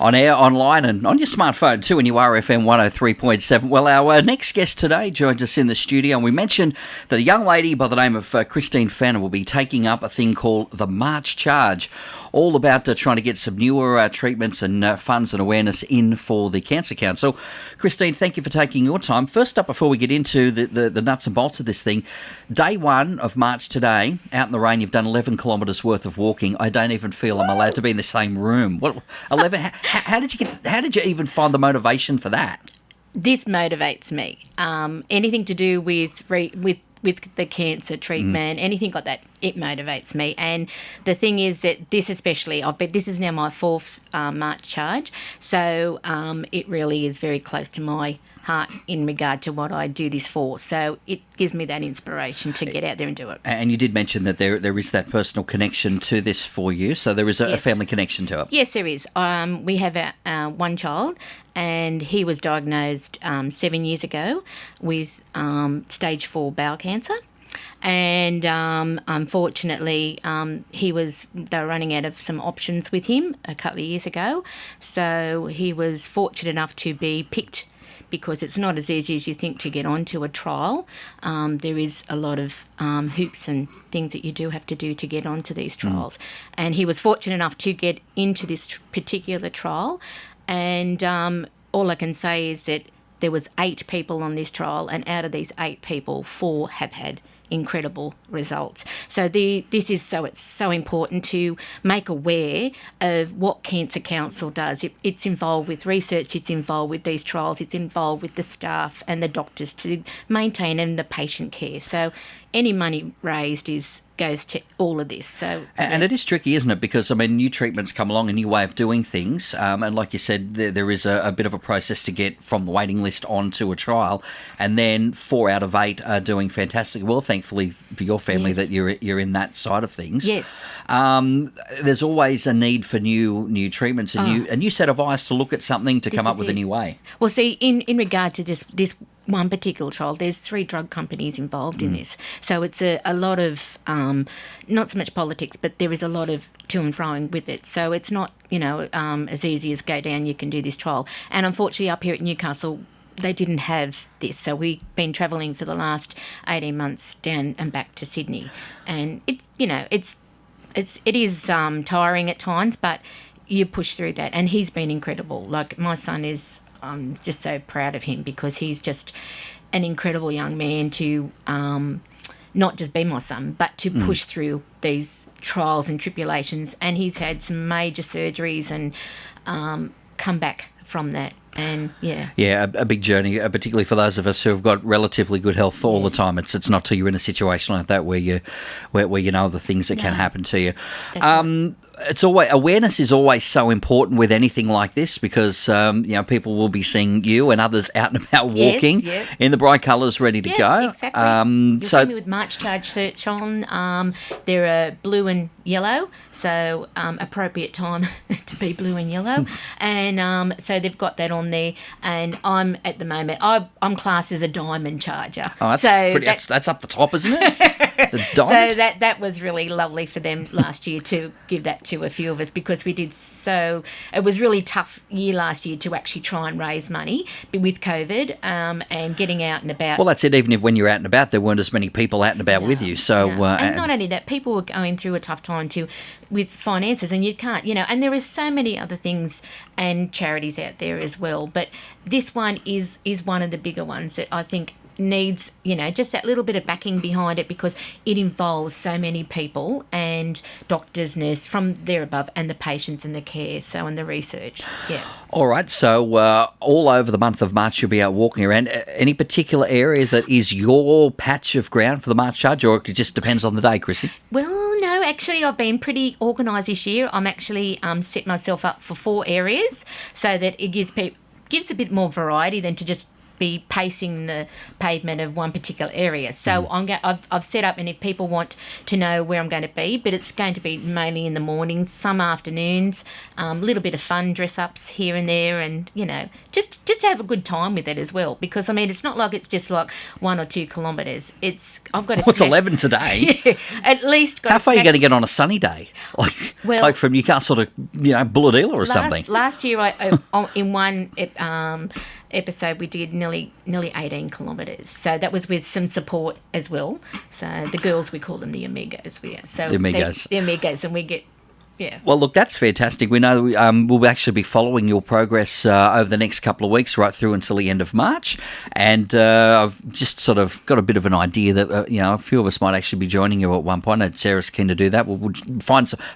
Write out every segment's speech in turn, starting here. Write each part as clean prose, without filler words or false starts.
On air, online, and on your smartphone too, and you are FM 103.7. Well, our next guest today joins us in the studio, and we mentioned that a young lady by the name of Christine Fenner will be taking up a thing called the March Charge, all about trying to get some newer treatments and funds and awareness in for the Cancer Council. Christine, thank you for taking your time. First up, before we get into the nuts and bolts of this thing, day 1 of March today, out in the rain, you've done 11 kilometres worth of walking. I don't even feel I'm allowed to be in the same room. What 11? How did you even find the motivation for that? This motivates me. Anything to do with the cancer treatment, anything like that, it motivates me. And the thing is that this especially, this is now my 4th March charge, so it really is very close to my heart in regard to what I do this for. So it gives me that inspiration to get out there and do it. And you did mention that there is that personal connection to this for you, so there is a family connection to it. Yes, there is. We have one child, and he was diagnosed 7 years ago with stage 4 bowel cancer. And unfortunately, they were running out of some options with him a couple of years ago. So he was fortunate enough to be picked, because it's not as easy as you think to get onto a trial. There is a lot of hoops and things that you do have to do to get onto these trials. And he was fortunate enough to get into this particular trial. And all I can say is that there was 8 people on this trial, and out of these 8 people, 4 have had incredible results. So it's so important to make aware of what Cancer Council does. It's involved with research, it's involved with these trials, it's involved with the staff and the doctors to maintain and the patient care. So any money raised goes to all of this. And it is tricky, isn't it? Because, new treatments come along, a new way of doing things. And like you said, there is a bit of a process to get from the waiting list onto a trial. And then 4 out of 8 are doing fantastic. Well, thankfully for your family that you're in that side of things. Yes. There's always a need for new treatments, a new set of eyes to look at something to come up with a new way. Well, see, in regard to this one particular trial, there's 3 drug companies involved in this. So it's a lot of, not so much politics, but there is a lot of to and froing with it. So it's not, as easy as go down, you can do this trial. And unfortunately up here at Newcastle, they didn't have this. So we've been travelling for the last 18 months down and back to Sydney. And it is tiring at times, but you push through that. And he's been incredible. Like, my son is... I'm just so proud of him, because he's just an incredible young man to not just be my son, but to push through these trials and tribulations. And he's had some major surgeries and come back from that. And a big journey, particularly for those of us who have got relatively good health all the time. It's not till you're in a situation like that where you know the things that can happen to you. It's always, awareness is always so important with anything like this, because people will be seeing you and others out and about walking in the bright colours, ready to go. Exactly. You'll see me with March Charge shirts on. They're blue and yellow, so appropriate time to be blue and yellow. And so they've got that on there. And I'm at the moment, I'm classed as a diamond charger. Oh, that's up the top, isn't it? So that was really lovely for them last year to give that to a few of us, because it was really tough year last year to actually try and raise money with COVID and getting out and about. Well, that's it. Even if when you're out and about, there weren't as many people out and about with you. So and not only that, people were going through a tough time too with finances, and you can't, and there is so many other things and charities out there as well. But this one is one of the bigger ones that I think needs, just that little bit of backing behind it, because it involves so many people and doctors, nurses from there above, and the patients and the care, and the research. Yeah. All right. So all over the month of March, you'll be out walking around. Any particular area that is your patch of ground for the March Charge, or it just depends on the day, Chrissy? Well, no, actually, I've been pretty organised this year. I'm actually set myself up for 4 areas, so that it gives a bit more variety than to just be pacing the pavement of one particular area. So I've set up, and if people want to know where I'm going to be, but it's going to be mainly in the mornings, some afternoons, a little bit of fun dress-ups here and there, and, just to have a good time with it as well. Because, it's not like it's just like 1 or 2 kilometres. I've got to What's 11 today? Yeah, at least got How far are you going to get on a sunny day? Like from Newcastle to, Bulladila or something? Last year, in one episode, we did nearly 18 kilometres. So that was with some support as well. So the girls, we call them the Amigos. The Amigos. The Amigos, and we get... Yeah. Well, look, that's fantastic. We know we'll actually be following your progress over the next couple of weeks, right through until the end of March. And I've just sort of got a bit of an idea that a few of us might actually be joining you at one point. And Sarah's keen to do that. We'll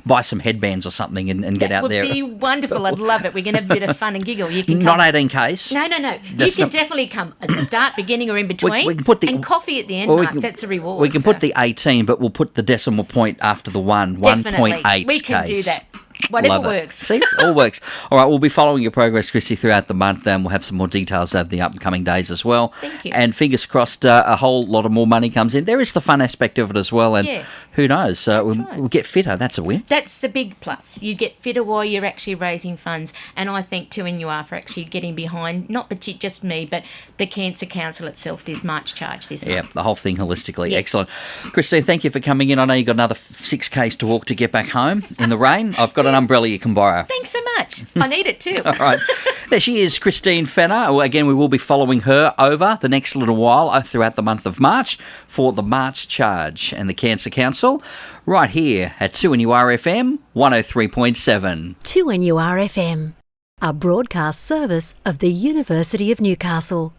buy some headbands or something and get out there. That would be wonderful. I'd love it. We're going to have a bit of fun and giggle. You can come. Not 18Ks. No. You can definitely come at the start, beginning, or in between. We can put and coffee at the end, Mark. That's a reward. We can put the 18, but we'll put the decimal point after the 1.8Ks. We can do that. Whatever works. See, all works. All right, we'll be following your progress, Chrissy, throughout the month, and we'll have some more details over the upcoming days as well. Thank you. And fingers crossed, a whole lot of more money comes in. There is the fun aspect of it as well, and who knows? We'll get fitter. That's a win. That's the big plus. You get fitter while you're actually raising funds, and I think too, and you are for actually getting behind not just me, but the Cancer Council itself. This March charge this month. Yeah, the whole thing holistically. Yes. Excellent, Christine. Thank you for coming in. I know you've got another 6Ks to walk to get back home in the rain. I've got an umbrella you can borrow. Thanks so much. I need it too. All right. There she is, Christine Fenner. Again, we will be following her over the next little while throughout the month of March for the March Charge and the Cancer Council right here at 2NURFM 103.7. 2NURFM, a broadcast service of the University of Newcastle.